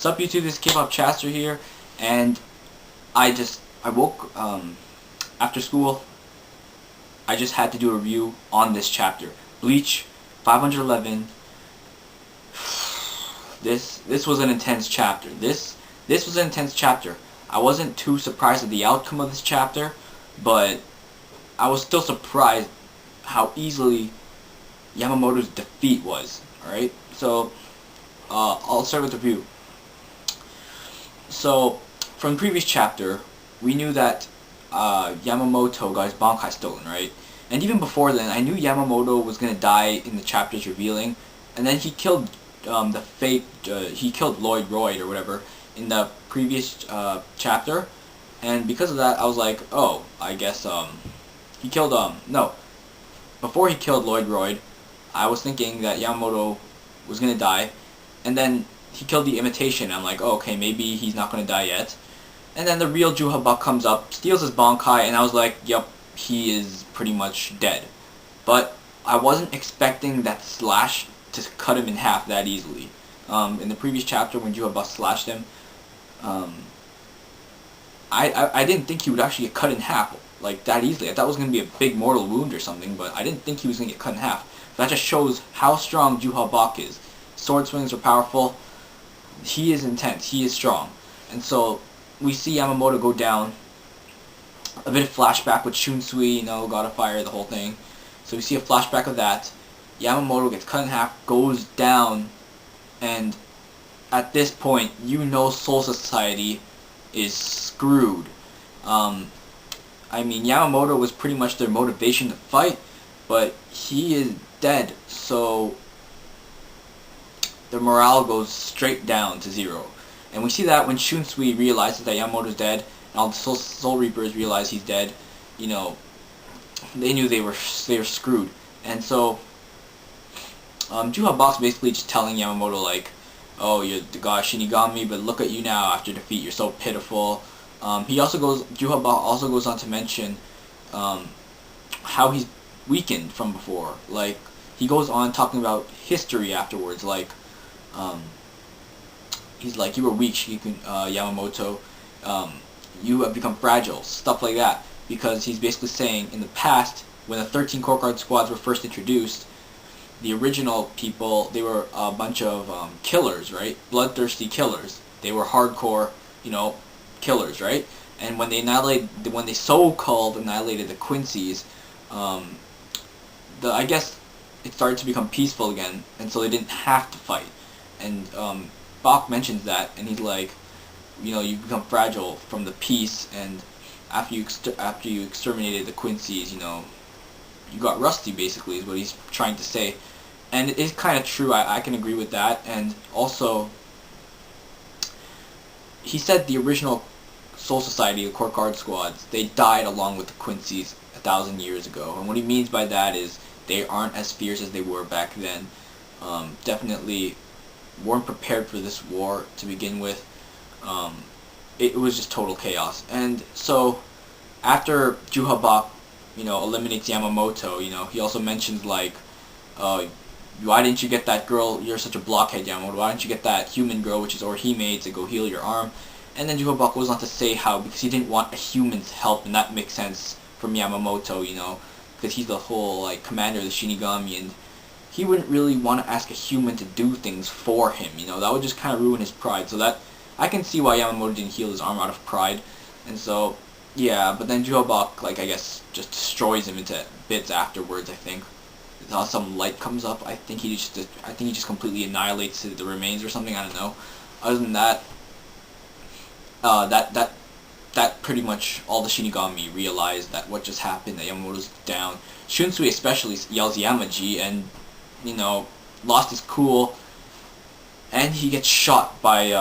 Sup YouTube, this is K-pop Chaster here, and I woke after school. I just had to do a review on this chapter, Bleach 511. This was an intense chapter. This was an intense chapter. I wasn't too surprised at the outcome of this chapter, but I was still surprised how easily Yamamoto's defeat was. Alright, so I'll start with the review. So, from the previous chapter, we knew that Yamamoto got his Bankai stolen, right? And even before then, I knew Yamamoto was going to die in the chapters revealing, and then he killed he killed Lloyd Royd or whatever in the previous chapter, and because of that, I was like, oh, I guess he killed no. Before he killed Lloyd Royd, I was thinking that Yamamoto was going to die, and then he killed the imitation. I'm like, oh, okay, maybe he's not going to die yet. And then the real Juha comes up, steals his Bankai, and I was like, yep, he is pretty much dead. But I wasn't expecting that slash to cut him in half that easily. In the previous chapter, when Juha slashed him, I didn't think he would actually get cut in half like that easily. I thought it was going to be a big mortal wound or something, but I didn't think he was going to get cut in half. That just shows how strong Juha is. Sword swings are powerful. He is intense. He is strong. And so we see Yamamoto go down. A bit of flashback with Shunsui, you know, gotta fire the whole thing. So we see a flashback of that. Yamamoto gets cut in half, goes down, and at this point, you know Soul Society is screwed. I mean, Yamamoto was pretty much their motivation to fight, but he is dead, so their morale goes straight down to zero. And we see that when Shunsui realizes that Yamamoto's dead, and all the Soul Reapers realize he's dead, you know, they knew they were screwed. And so, Juha basically just telling Yamamoto, like, oh, you're the god Shinigami, but look at you now after defeat, you're so pitiful. Juha also goes on to mention how he's weakened from before. Like, he goes on talking about history afterwards, like, he's like, you were weak, Yamamoto, you have become fragile, stuff like that, because he's basically saying, in the past, when the 13 core card squads were first introduced, the original people, they were a bunch of killers, right? Bloodthirsty killers. They were hardcore, you know, killers, right? And when they so-called annihilated the Quincy's, I guess it started to become peaceful again, and so they didn't have to fight. And Bach mentions that, and he's like, you know, you become fragile from the peace, and after you exterminated the Quincy's, you know, you got rusty, basically, is what he's trying to say. And it is kind of true. I can agree with that. And also, he said the original Soul Society, the core card squads, they died along with the Quincy's 1,000 years ago. And what he means by that is they aren't as fierce as they were back then. Definitely weren't prepared for this war to begin with. It was just total chaos. And so, after Juha, you know, eliminates Yamamoto, you know, he also mentions, like, why didn't you get that girl, you're such a blockhead, Yamamoto, why didn't you get that human girl, which is Orihime, to go heal your arm? And then Juha goes on to say how, because he didn't want a human's help, and that makes sense from Yamamoto, you know, because he's the whole, like, commander of the Shinigami, and he wouldn't really want to ask a human to do things for him, you know, that would just kind of ruin his pride. So that, I can see why Yamamoto didn't heal his arm out of pride. And so, yeah, but then Juha, like, I guess, just destroys him into bits afterwards, I think. Some light comes up, I think he just completely annihilates the remains or something, I don't know. Other than that, that pretty much all the Shinigami realized that what just happened, that Yamamoto's down. Shunsui especially yells Yamaji, and, you know, lost his cool, and he gets shot by,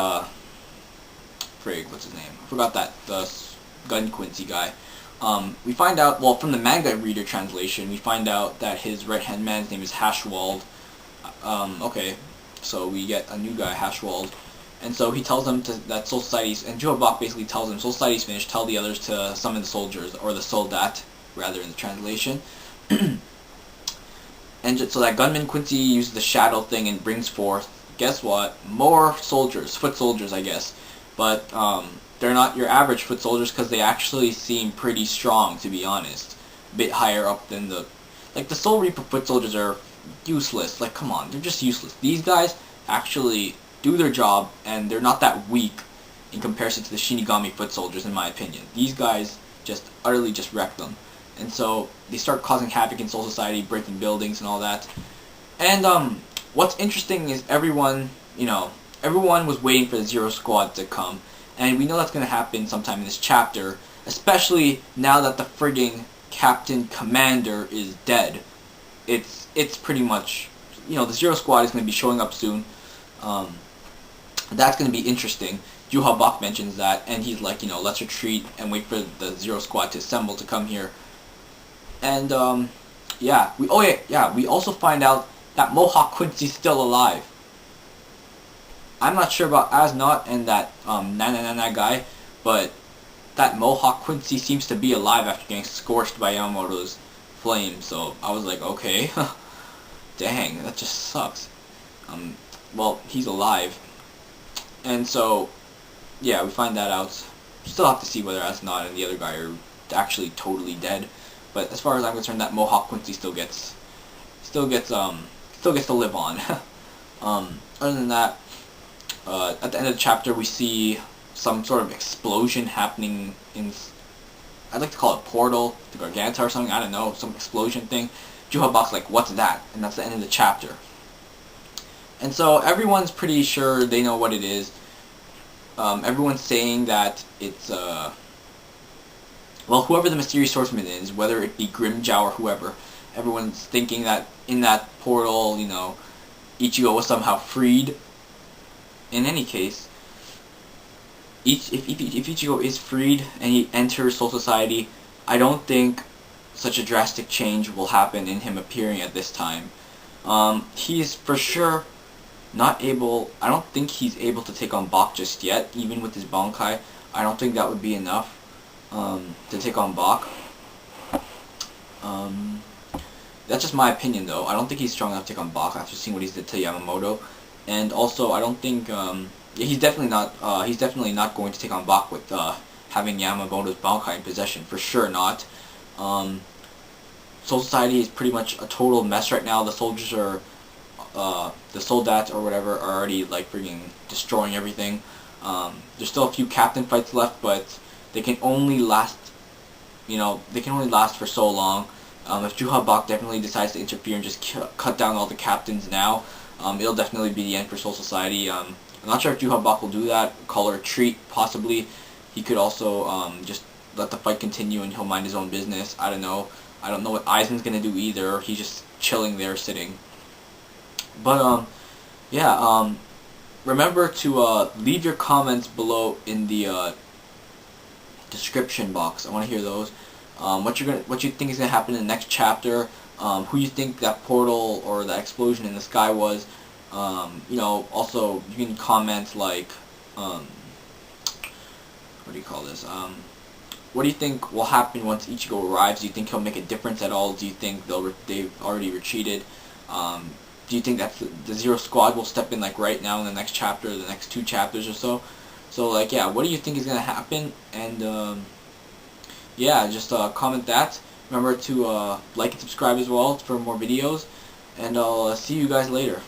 what's his name? I forgot that, the Gun Quincy guy. We find out, well, from the manga reader translation, we find out that his right-hand man's name is Hashwald. Okay, so we get a new guy, Hashwald. And so he tells them that Soul Society's, and Juha basically tells them, Soul Society's finished, tell the others to summon the soldiers, or the soldat, rather, in the translation. And so that Gunman Quincy uses the shadow thing and brings forth guess what? More soldiers, foot soldiers, I guess. But they're not your average foot soldiers because they actually seem pretty strong, to be honest. A bit higher up than the... Like, the Soul Reaper foot soldiers are useless. Like, come on, they're just useless. These guys actually do their job, and they're not that weak in comparison to the Shinigami foot soldiers, in my opinion. These guys just utterly just wreck them. And so they start causing havoc in Soul Society, breaking buildings and all that. And what's interesting is everyone was waiting for the Zero Squad to come. And we know that's going to happen sometime in this chapter, especially now that the frigging Captain Commander is dead. It's pretty much, the Zero Squad is going to be showing up soon. That's going to be interesting. Juha mentions that, and he's like, let's retreat and wait for the Zero Squad to assemble to come here. And we also find out that Mohawk Quincy's still alive. I'm not sure about Asnot and that Nana guy, but that Mohawk Quincy seems to be alive after getting scorched by Yamamoto's flame. So I was like, okay, dang, that just sucks. Well, he's alive, and so yeah, we find that out. Still have to see whether Asnot and the other guy are actually totally dead. But as far as I'm concerned, that Mohawk Quincy still gets to live on. Other than that, at the end of the chapter, we see some sort of explosion happening in, I'd like to call it Portal, the Garganta or something, I don't know, some explosion thing. Juha like, what's that? And that's the end of the chapter. And so everyone's pretty sure they know what it is. Everyone's saying that it's, well, whoever the mysterious swordsman is, whether it be Grimjow or whoever, everyone's thinking that in that portal, Ichigo was somehow freed. In any case, if Ichigo is freed and he enters Soul Society, I don't think such a drastic change will happen in him appearing at this time. He is for sure not able, I don't think he's able to take on Bach just yet, even with his Bankai. I don't think that would be enough to take on Bach. That's just my opinion, though. I don't think he's strong enough to take on Bach after seeing what he did to Yamamoto. And also, I don't think he's definitely not going to take on Bach with having Yamamoto's Bankai in possession. For sure not. Soul Society is pretty much a total mess right now. The soldiers are, the soldats or whatever, are already like freaking destroying everything. There's still a few captain fights left, but they can only last, for so long. If Juha definitely decides to interfere and just cut down all the captains now, it'll definitely be the end for Soul Society. I'm not sure if Juha will do that, call a retreat, possibly. He could also just let the fight continue and he'll mind his own business. I don't know. I don't know what Aizen's going to do either. He's just chilling there, sitting. But, remember to leave your comments below in the description box. I want to hear those. What you think is going to happen in the next chapter, who you think that portal or that explosion in the sky was. Also you can comment like, what do you call this? What do you think will happen once Ichigo arrives? Do you think he'll make a difference at all? Do you think they've already retreated? Do you think that the Zero Squad will step in like right now in the next chapter, the next 2 chapters or so? So like, yeah, what do you think is going to happen? And just comment that. Remember to like and subscribe as well for more videos, and I'll see you guys later.